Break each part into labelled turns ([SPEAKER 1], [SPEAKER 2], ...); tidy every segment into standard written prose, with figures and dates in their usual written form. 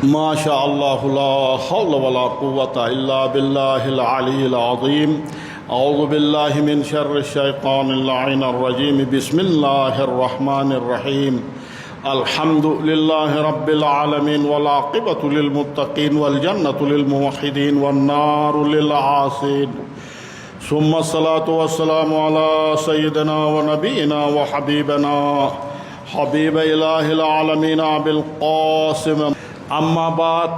[SPEAKER 1] ما شاء الله لا حول ولا قوة إلا بالله العلي العظيم. أعوذ بالله من شر الشيطان اللعين الرجيم. بسم الله الرحمن الرحيم. الحمد لله رب العالمين والعاقبة للمتقين والجنة للموحدين والنار للعاصين. ثم الصلاة والسلام على سيدنا ونبينا وحبيبنا حبيب إله العالمين أبي القاسم. أما بعد،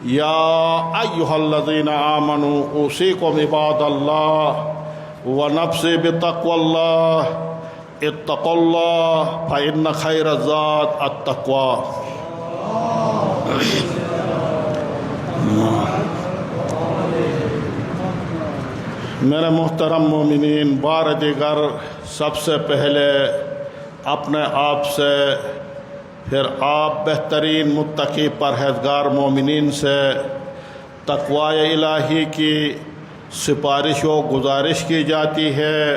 [SPEAKER 1] يا أيها الذين آمنوا أوصيكم عباد الله ونفسي بتقوى الله. اتقوا الله فإن خير الزاد التقوى. میرے محترم مومنین، بار دیگر سب سے پہلے اپنے آپ سے، پھر آپ بہترین متقی پرہیزگار مومنین سے تقوی الہی کی سفارش و گزارش کی جاتی ہے۔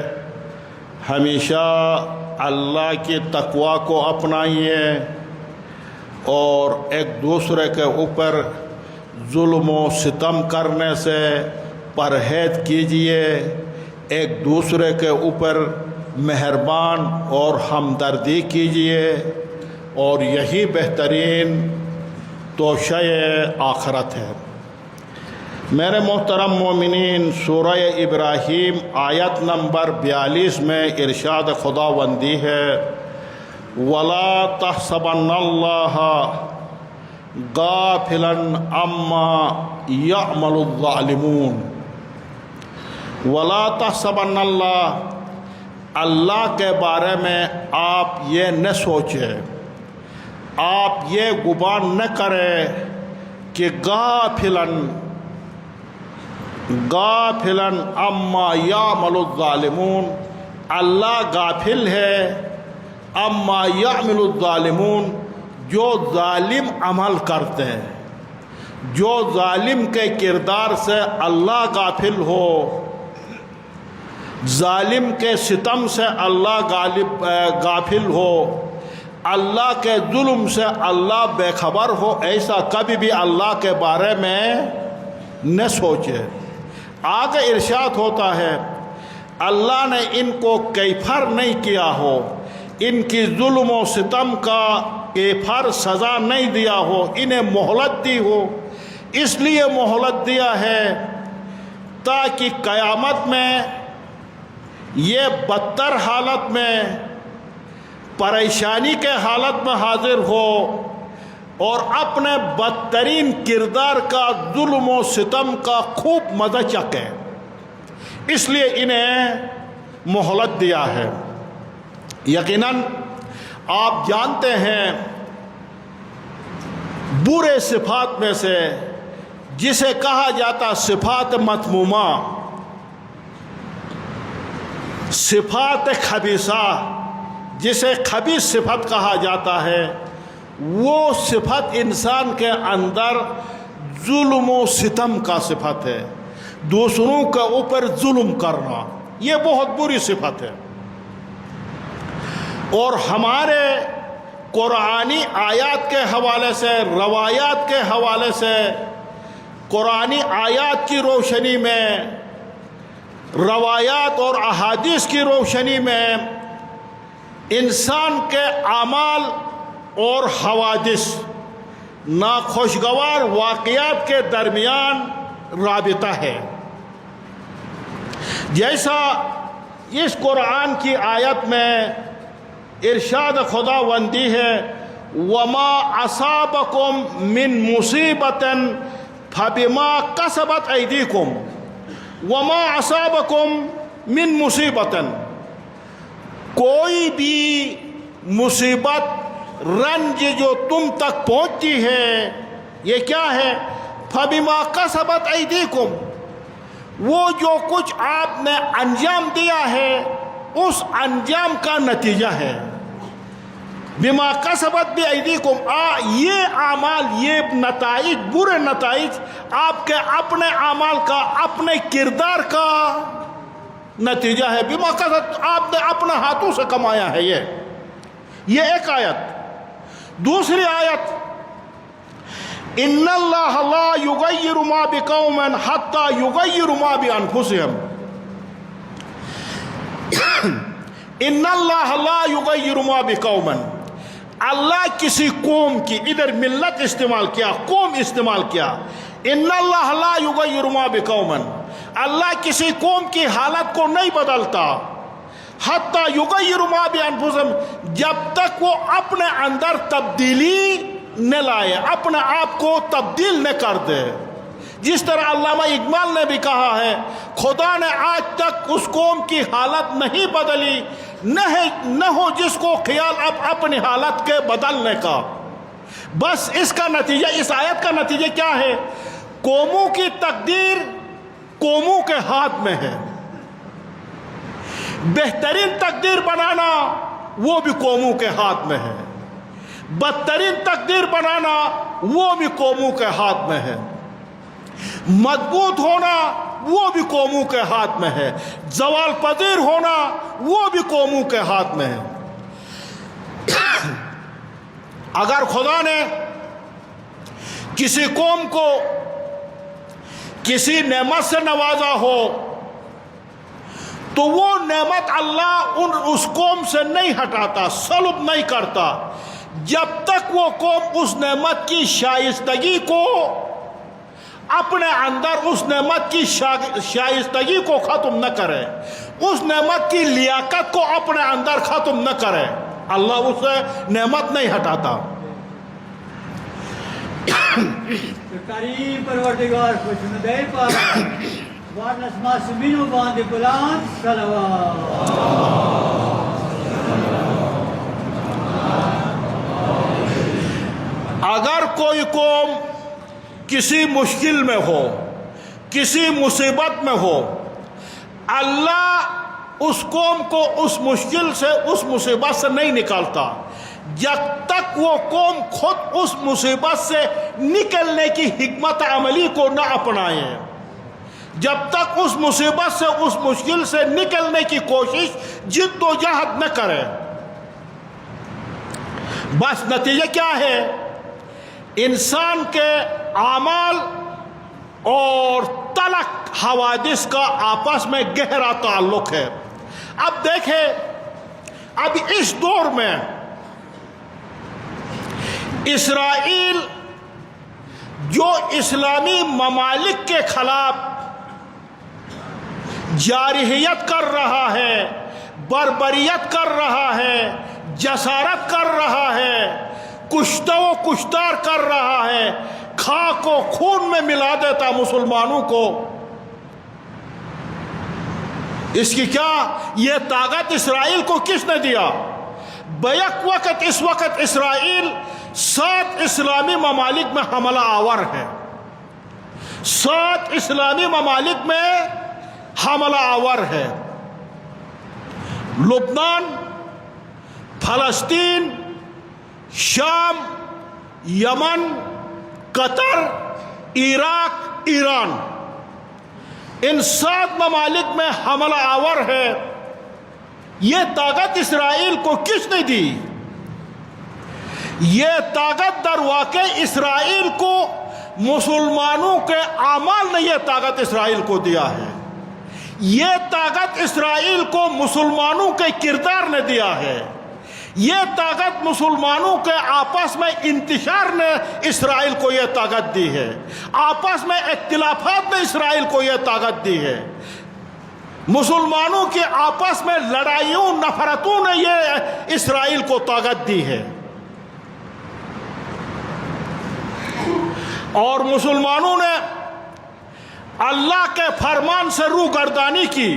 [SPEAKER 1] ہمیشہ اللہ کی تقوی کو اپنائیے اور ایک دوسرے کے اوپر ظلم و ستم کرنے سے پرہیز کیجیے۔ ایک دوسرے کے اوپر مہربان اور ہمدردی کیجیے، اور یہی بہترین توشہ آخرت ہے۔ میرے محترم مومنین، سورہ ابراہیم آیت نمبر 42 میں ارشاد خداوندی ہے، وَلَا تَحْسَبَنَّ اللَّهَ غَافِلًا عَمَّا يَعْمَلُ الظَّالِمُونَ۔ وَلَا تَحْسَبَنَّ اللَّهَ، اللہ کے بارے میں آپ یہ نہ سوچیں، آپ یہ گمان نہ کریں کہ غافلاً اما یعمل الظالمون، اللہ غافل ہے اما یعمل الظالمون، جو ظالم عمل کرتے ہیں، جو ظالم کے کردار سے اللہ غافل ہو، ظالم کے ستم سے اللہ غافل ہو، اللہ کے ظلم سے اللہ بے خبر ہو، ایسا کبھی بھی اللہ کے بارے میں نہ سوچے۔ آگے ارشاد ہوتا ہے، اللہ نے ان کو کیفر نہیں کیا ہو، ان کی ظلم و ستم کا کیفر سزا نہیں دیا ہو، انہیں مہلت دی ہو۔ اس لیے مہلت دیا ہے تاکہ قیامت میں یہ بدتر حالت میں، پریشانی کے حالت میں حاضر ہو اور اپنے بدترین کردار کا، ظلم و ستم کا خوب مزہ چکے۔ اس لیے انہیں مہلت دیا ہے۔ یقیناً آپ جانتے ہیں برے صفات میں سے جسے کہا جاتا صفات مذمومہ، صفات خبیثہ، جسے خبیث صفت کہا جاتا ہے، وہ صفت انسان کے اندر ظلم و ستم کا صفت ہے، دوسروں کے اوپر ظلم کرنا، یہ بہت بری صفت ہے۔ اور ہمارے قرآنی آیات کے حوالے سے، روایات کے حوالے سے، قرآنی آیات کی روشنی میں، روایات اور احادیث کی روشنی میں، انسان کے اعمال اور حوادث، ناخوشگوار واقعات کے درمیان رابطہ ہے۔ جیسا اس قرآن کی آیت میں ارشاد خداوندی ہے، وَمَا أَصَابَكُم مِّن مُّصِيبَةٍ فَبِمَا كَسَبَتْ أَيْدِيكُمْ وَمَا أَصَابَكُم مِّن مُّصِيبَةٍ، کوئی بھی مصیبت، رنج جو تم تک پہنچتی ہے، یہ کیا ہے؟ فَبِمَا كَسَبَتْ أَيْدِيكُمْ، وہ جو کچھ آپ نے انجام دیا ہے اس انجام کا نتیجہ ہے۔ بِمَا كَسَبَتْ بِأَيْدِيكُمْ، یہ اعمال، یہ نتائج، برے نتائج آپ کے اپنے اعمال کا، اپنے کردار کا نتیجہ ہے۔ بِمَا كَسَبَتْ، آپ نے اپنے ہاتھوں سے کمایا ہے۔ یہ ایک آیت۔ دوسری آیت، ان اللہ لا یغیر ما بقوم حتی یغیر ما بانفسہم، ان اللہ لا یغیر ما بقوم، اللہ کسی قوم کی، ادھر ملت استعمال کیا، قوم استعمال کیا، ان اللہ لا یغیر ما بقوم، اللہ کسی قوم کی حالت کو نہیں بدلتا، حتی یغیر ما بانفسہم، جب تک وہ اپنے اندر تبدیلی نہ لائے، اپنے آپ کو تبدیل نہ کر دے۔ جس طرح علامہ اقبال نے بھی کہا ہے، خدا نے آج تک اس قوم کی حالت نہیں بدلی، نہ ہو جس کو خیال اب اپنی حالت کے بدلنے کا۔ بس اس کا نتیجہ، اس آیت کا نتیجہ کیا ہے؟ قوموں کی تقدیر قوموں کے ہاتھ میں ہے، بہترین تقدیر بنانا وہ بھی قوموں کے ہاتھ میں ہے، بدترین تقدیر بنانا وہ بھی قوموں کے ہاتھ میں ہے، مضبوط ہونا وہ بھی قوموں کے ہاتھ میں ہے، زوال پذیر ہونا وہ بھی قوموں کے ہاتھ میں ہے۔ اگر خدا نے کسی قوم کو کسی نعمت سے نوازا ہو تو وہ نعمت اللہ اس قوم سے نہیں ہٹاتا، سلب نہیں کرتا، جب تک وہ قوم اس نعمت کی شائستگی کو اپنے اندر، اس نعمت کی شائستگی کو ختم نہ کرے، اس نعمت کی لیاقت کو اپنے اندر ختم نہ کرے، اللہ اسے نعمت نہیں ہٹاتا۔
[SPEAKER 2] کریم پروردگار خوشنودے پاک وارنس معصومینوں باندے بلند صلوات۔
[SPEAKER 1] اگر کوئی قوم کسی مشکل میں ہو، کسی مصیبت میں ہو، اللہ اس قوم کو اس مشکل سے، اس مصیبت سے نہیں نکالتا جب تک وہ قوم خود اس مصیبت سے نکلنے کی حکمت عملی کو نہ اپنائے، جب تک اس مصیبت سے، اس مشکل سے نکلنے کی کوشش، جد و جہد نہ کرے۔ بس نتیجہ کیا ہے؟ انسان کے اعمال اور تلک حوادث کا آپس میں گہرا تعلق ہے۔ اب دیکھیں، اب اس دور میں اسرائیل جو اسلامی ممالک کے خلاف جارحیت کر رہا ہے، بربریت کر رہا ہے، جسارت کر رہا ہے، کشتہ و کشتار کر رہا ہے، خاک و خون میں ملا دیتا مسلمانوں کو، اس کی کیا، یہ طاقت اسرائیل کو کس نے دیا؟ بیک وقت اس وقت اسرائیل 7 اسلامی ممالک میں حملہ آور ہے، 7 اسلامی ممالک میں حملہ آور ہے، لبنان، فلسطین، شام، یمن، قطر، عراق، ایران، ان 7 ممالک میں حملہ آور ہے۔ یہ طاقت اسرائیل کو کس نے دی؟ یہ طاقت در واقع اسرائیل کو مسلمانوں کے اعمال نے یہ طاقت اسرائیل کو دیا ہے، یہ طاقت اسرائیل کو مسلمانوں کے کردار نے دیا ہے، یہ طاقت مسلمانوں کے آپس میں انتشار نے اسرائیل کو یہ طاقت دی ہے، آپس میں اختلافات نے اسرائیل کو یہ طاقت دی ہے، مسلمانوں کے آپس میں لڑائیوں، نفرتوں نے یہ اسرائیل کو طاقت دی ہے۔ اور مسلمانوں نے اللہ کے فرمان سے روگردانی کی،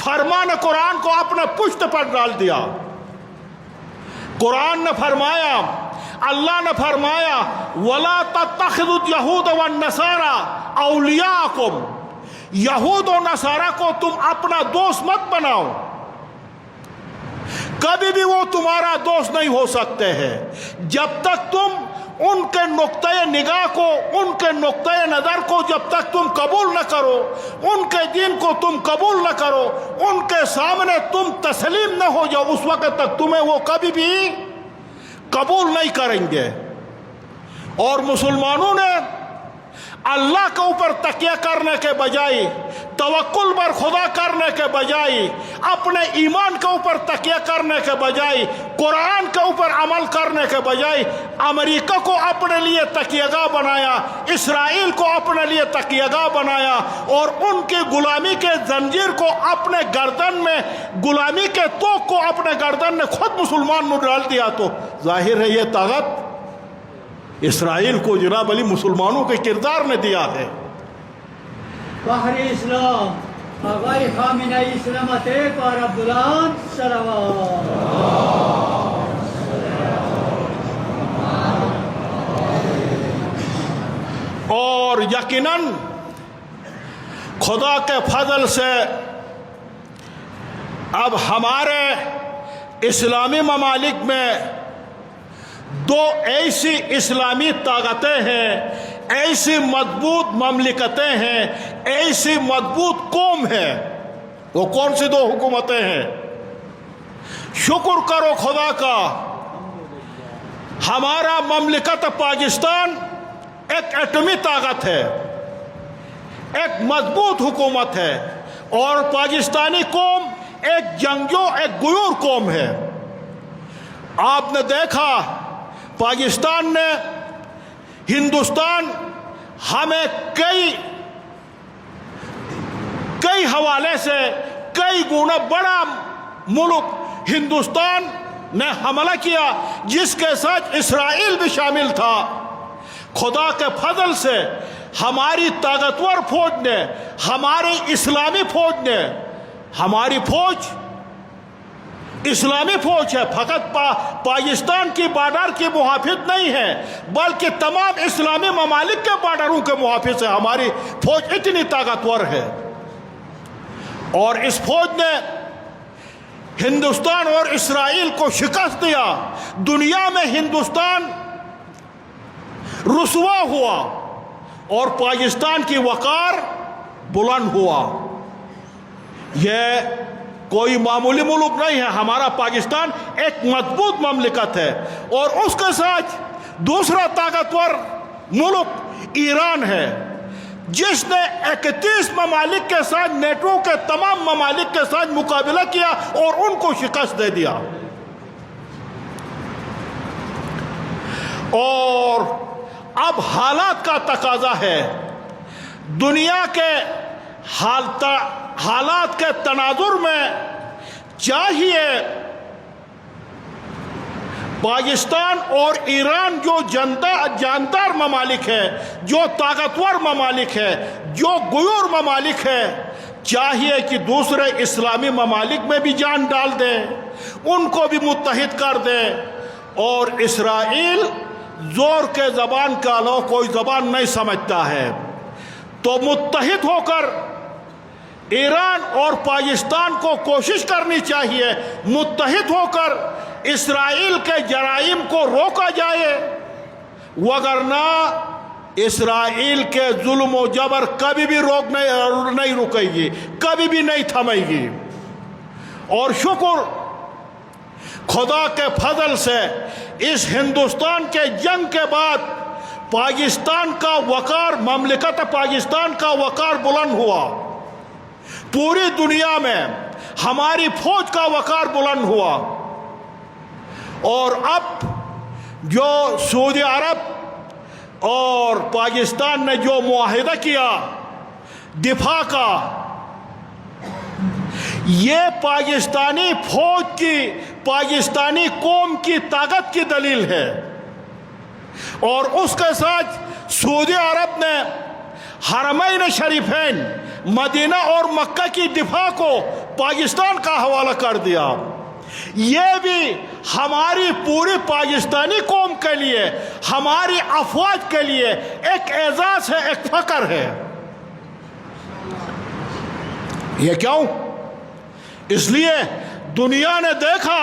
[SPEAKER 1] فرمان قرآن کو اپنے پشت پر ڈال دیا۔ قرآن نے فرمایا، اللہ نے فرمایا وَلَا تَتَّخِذُوا الْيَهُودَ وَالنَّصَارَىٰ أَوْلِيَاءَكُمْ، یہود و نصارہ کو تم اپنا دوست مت بناؤ، کبھی بھی وہ تمہارا دوست نہیں ہو سکتے ہیں جب تک تم ان کے نقطۂ نگاہ کو، ان کے نقطۂ نظر کو جب تک تم قبول نہ کرو، ان کے دین کو تم قبول نہ کرو، ان کے سامنے تم تسلیم نہ ہو جاؤ، اس وقت تک تمہیں وہ کبھی بھی قبول نہیں کریں گے۔ اور مسلمانوں نے اللہ کے اوپر تکیہ کرنے کے بجائے، توکل پر خدا کرنے کے بجائے، اپنے ایمان کے اوپر تکیہ کرنے کے بجائے، قرآن کے اوپر عمل کرنے کے بجائے امریکہ کو اپنے لیے تکیہ گاہ بنایا، اسرائیل کو اپنے لیے تکیہ گاہ بنایا، اور ان کی غلامی کے زنجیر کو اپنے گردن میں، غلامی کے توق کو اپنے گردن میں خود مسلمان نے ڈال دیا۔ تو ظاہر ہے یہ طاقت اسرائیل کو جناب علی مسلمانوں کے کردار نے دیا ہے۔
[SPEAKER 2] فخر اسلام آقای خامنه‌ای سلامت پار بلند صلوات۔
[SPEAKER 1] اور یقیناً خدا کے فضل سے اب ہمارے اسلامی ممالک میں دو ایسی اسلامی طاقتیں ہیں، ایسی مضبوط مملکتیں ہیں، ایسی مضبوط قوم ہے۔ وہ کون سی دو حکومتیں ہیں؟ شکر کرو خدا کا، ہمارا مملکت پاکستان ایک ایٹمی طاقت ہے، ایک مضبوط حکومت ہے، اور پاکستانی قوم ایک جنگجو، ایک غیور قوم ہے۔ آپ نے دیکھا پاکستان نے، ہندوستان ہمیں کئی حوالے سے کئی گنا بڑا ملک ہندوستان نے حملہ کیا، جس کے ساتھ اسرائیل بھی شامل تھا۔ خدا کے فضل سے ہماری طاقتور فوج نے، ہماری اسلامی فوج نے، ہماری فوج اسلامی فوج ہے، فقط پاکستان کی بارڈر کی محافظ نہیں ہے، بلکہ تمام اسلامی ممالک کے بارڈروں کے محافظ ہے۔ ہماری فوج اتنی طاقتور ہے، اور اس فوج نے ہندوستان اور اسرائیل کو شکست دیا۔ دنیا میں ہندوستان رسوا ہوا اور پاکستان کی وقار بلند ہوا۔ یہ کوئی معمولی ملک نہیں ہے، ہمارا پاکستان ایک مضبوط مملکت ہے، اور اس کے ساتھ دوسرا طاقتور ملک ایران ہے، جس نے 31 ممالک کے ساتھ، نیٹو کے تمام ممالک کے ساتھ مقابلہ کیا اور ان کو شکست دے دیا۔ اور اب حالات کا تقاضا ہے، دنیا کے حالات کے تناظر میں چاہیے پاکستان اور ایران جو جاندار ممالک ہے، جو طاقتور ممالک ہے، جو غیور ممالک ہے، چاہیے کہ دوسرے اسلامی ممالک میں بھی جان ڈال دیں، ان کو بھی متحد کر دیں، اور اسرائیل زور کے زبان کا علاوہ کوئی زبان نہیں سمجھتا ہے، تو متحد ہو کر ایران اور پاکستان کو کوشش کرنی چاہیے، متحد ہو کر اسرائیل کے جرائم کو روکا جائے، وگرنہ اسرائیل کے ظلم و جبر کبھی بھی نہیں رکے گی، کبھی بھی نہیں تھمے گی۔ اور شکر خدا کے فضل سے اس ہندوستان کے جنگ کے بعد پاکستان کا وقار، مملکت پاکستان کا وقار بلند ہوا، پوری دنیا میں ہماری فوج کا وقار بلند ہوا، اور اب جو سعودی عرب اور پاکستان نے جو معاہدہ کیا دفاع کا، یہ پاکستانی فوج کی، پاکستانی قوم کی طاقت کی دلیل ہے، اور اس کے ساتھ سعودی عرب نے حرمین شریفین مدینہ اور مکہ کی دفاع کو پاکستان کا حوالہ کر دیا۔ یہ بھی ہماری پوری پاکستانی قوم کے لیے، ہماری افواج کے لیے ایک اعزاز ہے، ایک فخر ہے۔ یہ کیوں؟ اس لیے دنیا نے دیکھا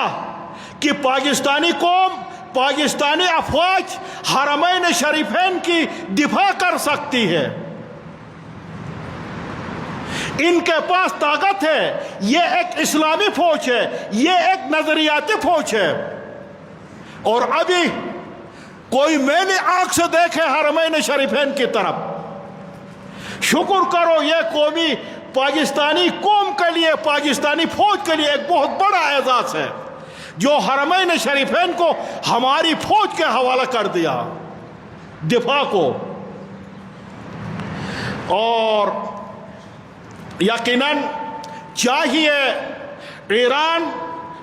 [SPEAKER 1] کہ پاکستانی قوم، پاکستانی افواج حرمین شریفین کی دفاع کر سکتی ہے، ان کے پاس طاقت ہے، یہ ایک اسلامی فوج ہے، یہ ایک نظریاتی فوج ہے۔ اور ابھی کوئی میلی آنکھ سے دیکھے حرمین شریفین کی طرف. شکر کرو یہ قومی پاکستانی قوم کے لیے، پاکستانی فوج کے لیے ایک بہت بڑا اعزاز ہے جو حرمین شریفین کو ہماری فوج کے حوالہ کر دیا دفاع کو. اور یقیناً چاہیے ایران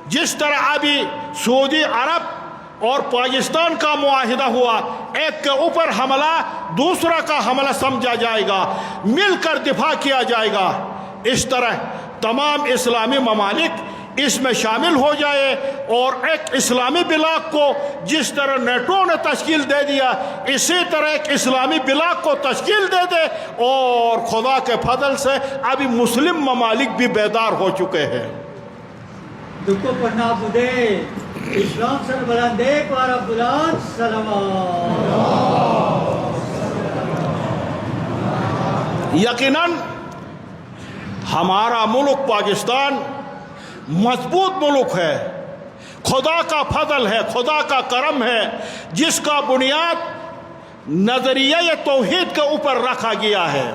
[SPEAKER 1] جس طرح ابھی سعودی عرب اور پاکستان کا معاہدہ ہوا، ایک کے اوپر حملہ دوسرا کا حملہ سمجھا جائے گا، مل کر دفاع کیا جائے گا، اس طرح تمام اسلامی ممالک اس میں شامل ہو جائے اور ایک اسلامی بلاک کو جس طرح نیٹو نے تشکیل دے دیا اسی طرح ایک اسلامی بلاک کو تشکیل دے دے. اور خدا کے فضل سے ابھی مسلم ممالک بھی بیدار ہو چکے ہیں.
[SPEAKER 2] دکھو پڑھنا بدے اسلام سر بلندے پارا بلند سلام.
[SPEAKER 1] یقیناً ہمارا ملک پاکستان مضبوط ملک ہے، خدا کا فضل ہے، خدا کا کرم ہے، جس کا بنیاد نظریہ توحید کے اوپر رکھا گیا ہے،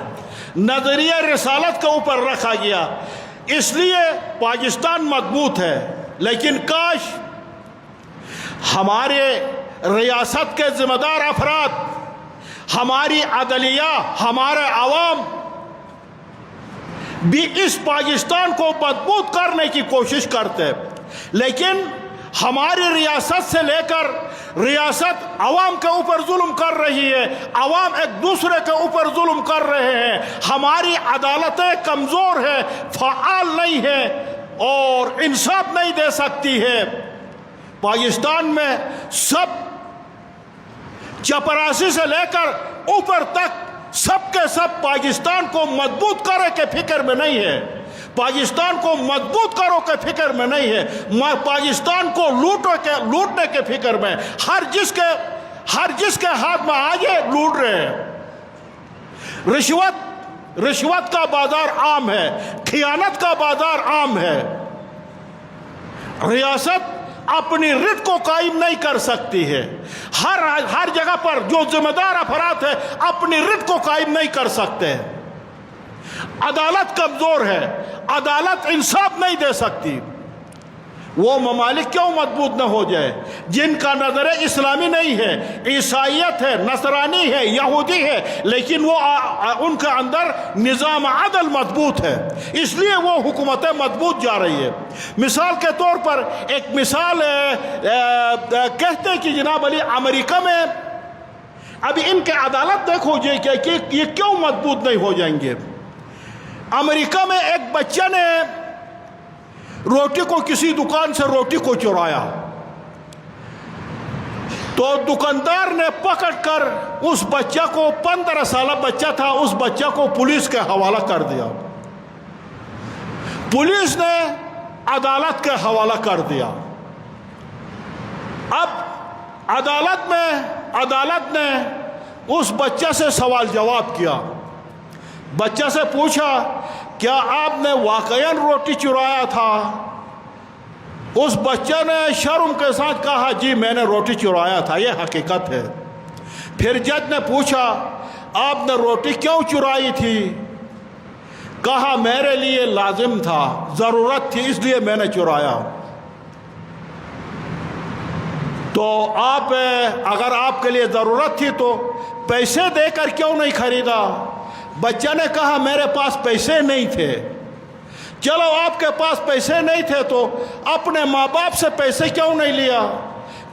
[SPEAKER 1] نظریہ رسالت کے اوپر رکھا گیا، اس لیے پاکستان مضبوط ہے. لیکن کاش ہمارے ریاست کے ذمہ دار افراد، ہماری عدلیہ، ہمارے عوام بھی اس پاکستان کو مضبوط کرنے کی کوشش کرتے، لیکن ہماری ریاست سے لے کر ریاست عوام کے اوپر ظلم کر رہی ہے، عوام ایک دوسرے کے اوپر ظلم کر رہے ہیں، ہماری عدالتیں کمزور ہیں، فعال نہیں ہیں اور انصاف نہیں دے سکتی ہے. پاکستان میں سب چپراسی سے لے کر اوپر تک سب کے سب پاکستان کو مضبوط کرے کے فکر میں نہیں ہے، پاکستان کو مضبوط کرو کے فکر میں نہیں ہے، پاکستان کو لوٹنے کے فکر میں. ہر جس کے ہاتھ میں آگے لوٹ رہے ہیں. رشوت کا بازار عام ہے، خیانت کا بازار عام ہے. ریاست اپنی رٹ کو قائم نہیں کر سکتی ہے، ہر جگہ پر جو ذمہ دار افراد ہیں اپنی رٹ کو قائم نہیں کر سکتے. عدالت کمزور ہے، عدالت انصاف نہیں دے سکتی. وہ ممالک کیوں مضبوط نہ ہو جائے جن کا نظر اسلامی نہیں ہے، عیسائیت ہے، نصرانی ہے، یہودی ہے، لیکن وہ ان کے اندر نظام عدل مضبوط ہے، اس لیے وہ حکومتیں مضبوط جا رہی ہے. مثال کے طور پر ایک مثال کہتے ہیں کہ جناب علی امریکہ میں ابھی ان کے عدالت دیکھو کہ یہ کیوں مضبوط نہیں ہو جائیں گے. امریکہ میں ایک بچہ نے روٹی کو کسی دکان سے روٹی کو چرایا تو دکاندار نے پکڑ کر اس بچہ کو 15 سالہ بچہ تھا، اس بچہ کو پولیس کے حوالہ کر دیا. پولیس نے عدالت کے حوالہ کر دیا. اب عدالت نے اس بچہ سے سوال جواب کیا. بچہ سے پوچھا کیا آپ نے واقعاً روٹی چرایا تھا؟ اس بچہ نے شرم کے ساتھ کہا جی میں نے روٹی چرایا تھا، یہ حقیقت ہے. پھر جج نے پوچھا آپ نے روٹی کیوں چرائی تھی؟ کہا میرے لیے لازم تھا، ضرورت تھی، اس لیے میں نے چرایا. تو اگر آپ کے لیے ضرورت تھی تو پیسے دے کر کیوں نہیں خریدا؟ بچہ نے کہا میرے پاس پیسے نہیں تھے. چلو آپ کے پاس پیسے نہیں تھے تو اپنے ماں باپ سے پیسے کیوں نہیں لیا؟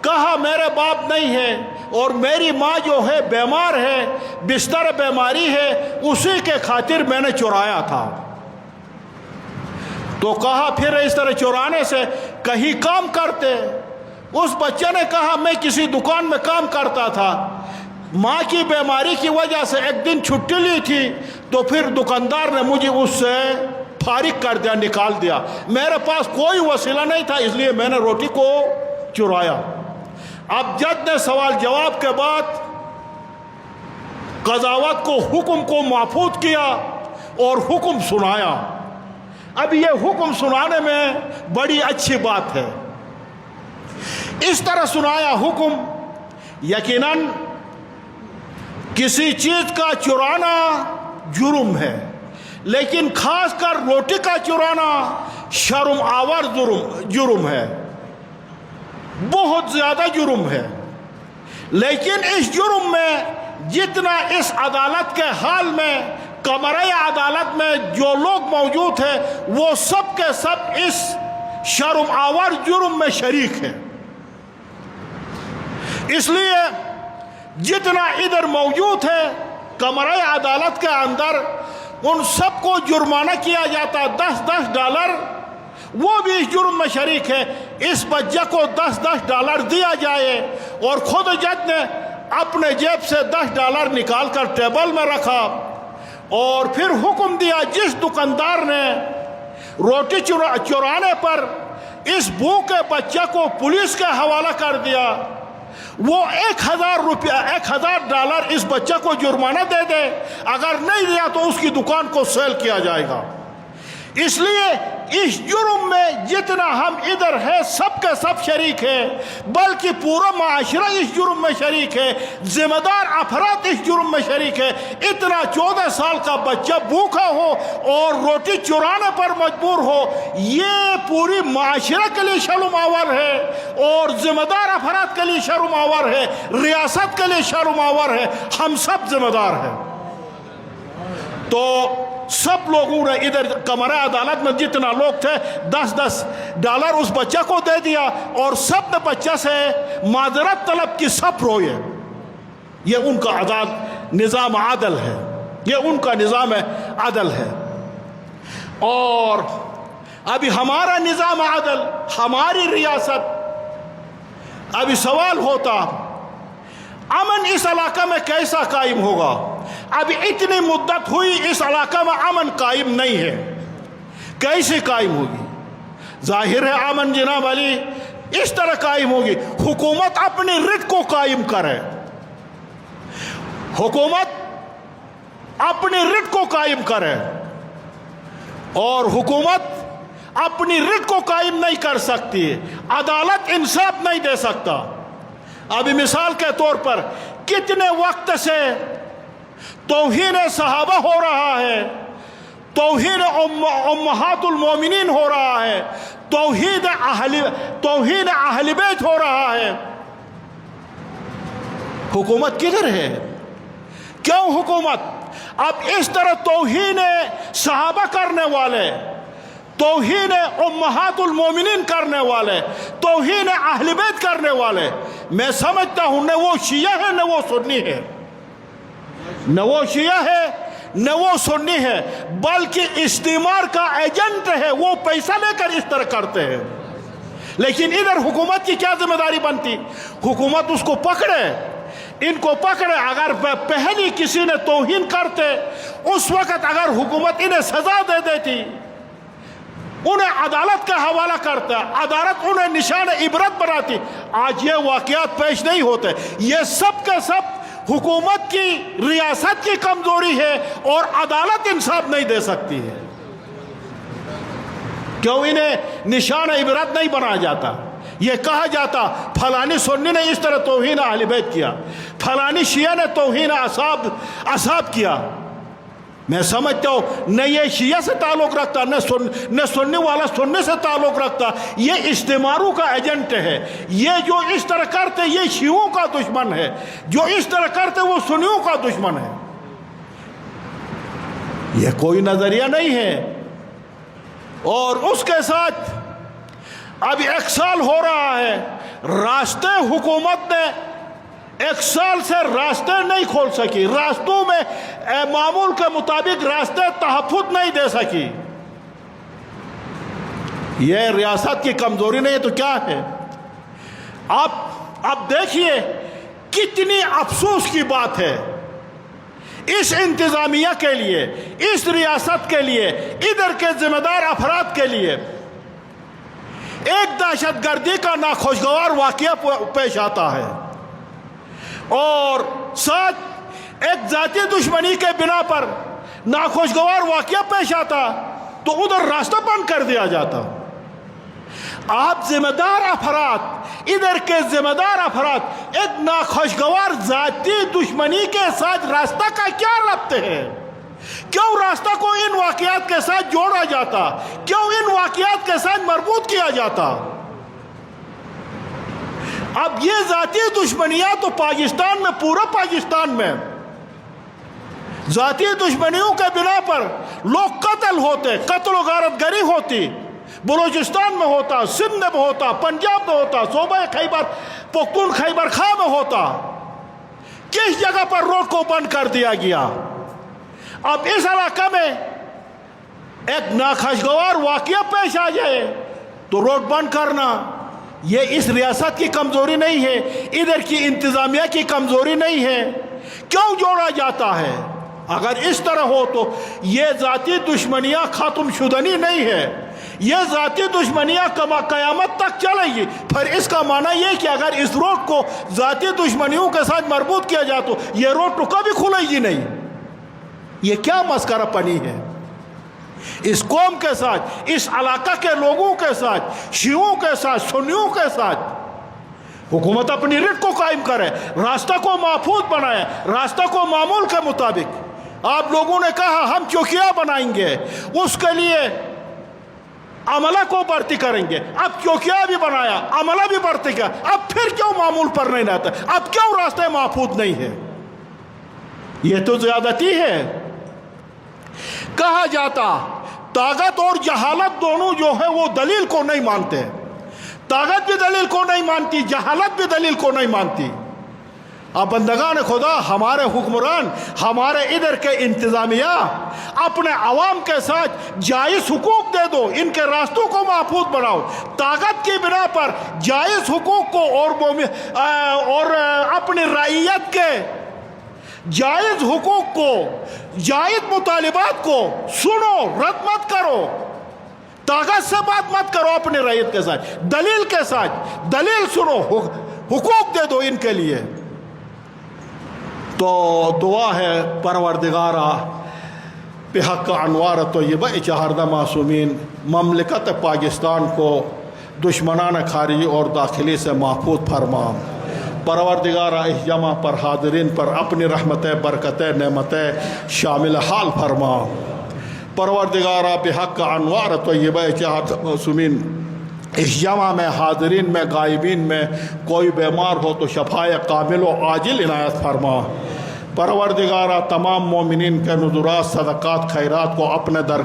[SPEAKER 1] کہا میرے باپ نہیں ہے اور میری ماں جو ہے بیمار ہے، بستر بیماری ہے، اسی کے خاطر میں نے چرایا تھا. تو کہا پھر اس طرح چرانے سے کہیں کام کرتے؟ اس بچے نے کہا میں کسی دکان میں کام کرتا تھا، ماں کی بیماری کی وجہ سے ایک دن چھٹی لی تھی تو پھر دکاندار نے مجھے اس سے فارغ کر دیا، نکال دیا. میرے پاس کوئی وسیلہ نہیں تھا، اس لیے میں نے روٹی کو چرایا. اب جج نے سوال جواب کے بعد قضاوت کو، حکم کو محفوظ کیا اور حکم سنایا. اب یہ حکم سنانے میں بڑی اچھی بات ہے. اس طرح سنایا حکم یقیناً کسی چیز کا چرانا جرم ہے، لیکن خاص کر روٹی کا چرانا شرم آور جرم ہے، بہت زیادہ جرم ہے۔ لیکن اس جرم میں جتنا اس عدالت کے حال میں، کمرہ عدالت میں جو لوگ موجود ہیں، وہ سب کے سب اس شرم آور جرم میں شریک ہیں۔ اس لیے جتنا ادھر موجود ہے کمرہ عدالت کے اندر، ان سب کو جرمانہ کیا جاتا ہے $10 وہ بھی اس جرم میں شریک ہے۔ اس بچے کو $10 دیا جائے، اور خود جج نے اپنے جیب سے $10 نکال کر ٹیبل میں رکھا، اور پھر حکم دیا جس دکاندار نے روٹی چرانے پر اس بھوکے بچے کو پولیس کے حوالہ کر دیا، وہ $1000 اس بچے کو جرمانہ دے دے، اگر نہیں دیا تو اس کی دکان کو سیل کیا جائے گا۔ اس لیے اس جرم میں جتنا ہم ادھر ہیں سب کے سب شریک ہیں، بلکہ پورا معاشرہ اس جرم میں شریک ہے، ذمہ دار افراد اس جرم میں شریک ہے۔ اتنا 14 سال کا بچہ بھوکا ہو اور روٹی چرانے پر مجبور ہو، یہ پوری معاشرہ کے لیے شرم آور ہے، اور ذمہ دار افراد کے لیے شرم آور ہے، ریاست کے لیے شرم آور ہے، ہم سب ذمہ دار ہیں۔ تو سب لوگوں نے ادھر کمرہ عدالت میں جتنا لوگ تھے $10 اس بچہ کو دے دیا، اور سب نے بچہ سے معذرت طلب کی، سب روئے۔ یہ ان کا نظام عدل ہے، یہ ان کا نظام عدل ہے۔ اور ابھی ہمارا نظام عدل، ہماری ریاست، ابھی سوال ہوتا امن اس علاقہ میں کیسا قائم ہوگا؟ ابھی اتنی مدت ہوئی اس علاقہ میں امن قائم نہیں ہے، کیسے قائم ہوگی؟ ظاہر ہے امن جناب علی اس طرح قائم ہوگی، حکومت اپنی رٹ کو قائم کرے، حکومت اپنی رٹ کو قائم کرے، اور حکومت اپنی رٹ کو قائم نہیں کر سکتی، عدالت انصاف نہیں دے سکتا۔ ابھی مثال کے طور پر کتنے وقت سے توہین صحابہ ہو رہا ہے، توہین امہات المومنین ہو رہا ہے، توہین اہل بیت ہو رہا ہے، حکومت کدھر ہے؟ کیوں حکومت اب اس طرح توہین صحابہ کرنے والے، توہین امہات المومنین کرنے والے، توہین اہل بیت کرنے والے، میں سمجھتا ہوں نہ وہ شیعہ ہے نہ وہ سنی ہے، نہ وہ شیعہ ہے نہ وہ سنی ہے، بلکہ استعمار کا ایجنٹ ہے، وہ پیسہ لے کر اس طرح کرتے ہیں۔ لیکن ادھر حکومت کی کیا ذمہ داری بنتی؟ حکومت اس کو پکڑے، ان کو پکڑے، اگر پہلی کسی نے توہین کرتے اس وقت اگر حکومت انہیں سزا دے دیتی، انہیں عدالت کا حوالہ کرتا، عدالت انہیں نشان عبرت بناتی، آج یہ واقعات پیش نہیں ہوتے۔ یہ سب کے سب حکومت کی، ریاست کی کمزوری ہے، اور عدالت انصاف نہیں دے سکتی ہے۔ کیوں انہیں نشان عبرت نہیں بنایا جاتا؟ یہ کہا جاتا فلانی سنی نے اس طرح توہین اہل بیت کیا، فلانی شیعہ نے توہین اصحاب کیا۔ میں سمجھتا ہوں نہ یہ شیعہ سے تعلق رکھتا، نہ سنی والا سننے سے تعلق رکھتا، یہ استعماروں کا ایجنٹ ہے۔ یہ جو اس طرح کرتے یہ شیعوں کا دشمن ہے، جو اس طرح کرتے وہ سنیوں کا دشمن ہے۔ یہ کوئی نظریہ نہیں ہے۔ اور اس کے ساتھ ابھی 1 سال ہو رہا ہے، راستے حکومت نے 1 سال سے راستے نہیں کھول سکی، راستوں میں معمول کے مطابق راستے تحفظ نہیں دے سکی۔ یہ ریاست کی کمزوری نہیں ہے تو کیا ہے؟ اب دیکھیے کتنی افسوس کی بات ہے اس انتظامیہ کے لیے، اس ریاست کے لیے، ادھر کے ذمہ دار افراد کے لیے۔ ایک دہشت گردی کا ناخوشگوار واقعہ پیش آتا ہے، اور ساتھ ایک ذاتی دشمنی کے بنا پر ناخوشگوار واقعہ پیش آتا تو ادھر راستہ بند کر دیا جاتا۔ آپ ذمہ دار افراد، ادھر کے ذمہ دار افراد ایک ناخوشگوار ذاتی دشمنی کے ساتھ راستہ کا کیا ربط ہے؟ کیوں راستہ کو ان واقعات کے ساتھ جوڑا جاتا؟ کیوں ان واقعات کے ساتھ مربوط کیا جاتا؟ اب یہ ذاتی دشمنیاں تو پاکستان میں، پورا پاکستان میں ذاتی دشمنیوں کے بنا پر لوگ قتل ہوتے، قتل و غارت گری ہوتی، بلوچستان میں ہوتا، سندھ میں ہوتا، پنجاب میں ہوتا، صوبہ خیبر پختون خیبر خواہ میں ہوتا۔ کس جگہ پر روڈ کو بند کر دیا گیا؟ اب اس علاقہ میں ایک ناخوشگوار واقعہ پیش آ جائے تو روڈ بند کرنا یہ اس ریاست کی کمزوری نہیں ہے، ادھر کی انتظامیہ کی کمزوری نہیں ہے، کیوں جوڑا جاتا ہے؟ اگر اس طرح ہو تو یہ ذاتی دشمنیاں ختم شدنی نہیں ہے، یہ ذاتی دشمنیاں قیامت تک چلے گی۔ پھر اس کا معنی یہ کہ اگر اس روڈ کو ذاتی دشمنیوں کے ساتھ مربوط کیا جائے تو یہ روڈ تو کبھی کھلے گی نہیں۔ یہ کیا مسخرہ پنی ہے اس قوم کے ساتھ، اس علاقہ کے لوگوں کے ساتھ، شیعوں کے ساتھ، سنیوں کے ساتھ؟ حکومت اپنی رٹ کو قائم کرے، راستہ کو محفوظ بنائے، راستہ کو معمول کے مطابق۔ آپ لوگوں نے کہا ہم چوکیاں بنائیں گے، اس کے لیے عملہ کو بھرتی کریں گے۔ اب چوکیاں بھی بنایا، عملہ بھی بھرتی کیا، اب پھر کیوں معمول پر نہیں رہتا؟ اب کیوں راستے محفوظ نہیں ہے؟ یہ تو زیادتی ہے۔ کہا جاتا طاقت اور جہالت دونوں جو ہے وہ دلیل کو نہیں مانتے، طاقت بھی دلیل کو نہیں مانتی، جہالت بھی دلیل کو نہیں مانتی۔ اب بندگان خدا، ہمارے حکمران، ہمارے ادھر کے انتظامیہ اپنے عوام کے ساتھ جائز حقوق دے دو، ان کے راستوں کو محفوظ بناؤ۔ طاقت کی بنا پر جائز حقوق کو اور اپنی رعیت کے جائز حقوق کو، جائز مطالبات کو سنو، رد مت کرو، طاقت سے بات مت کرو اپنی رعیت کے ساتھ، دلیل کے ساتھ دلیل سنو، حقوق دے دو ان کے لیے۔ تو دعا ہے پروردگارہ بحق انوار طیبہ چہاردہ معصومین مملکت پاکستان کو دشمنان خارجی اور داخلی سے محفوظ فرما۔ پروردگارہ اس جمع پر حاضرین پر اپنی رحمت برکت نعمت شامل حال فرما۔ پروردگارہ بحق انوار طیبہ چہاردہ معصومین اس جمع میں حاضرین میں غائبین میں کوئی بیمار ہو تو شفائے کامل و عاجل عنایت فرما۔ پروردگارہ تمام مومنین کے نذرات، صدقات، خیرات کو اپنے درگاہ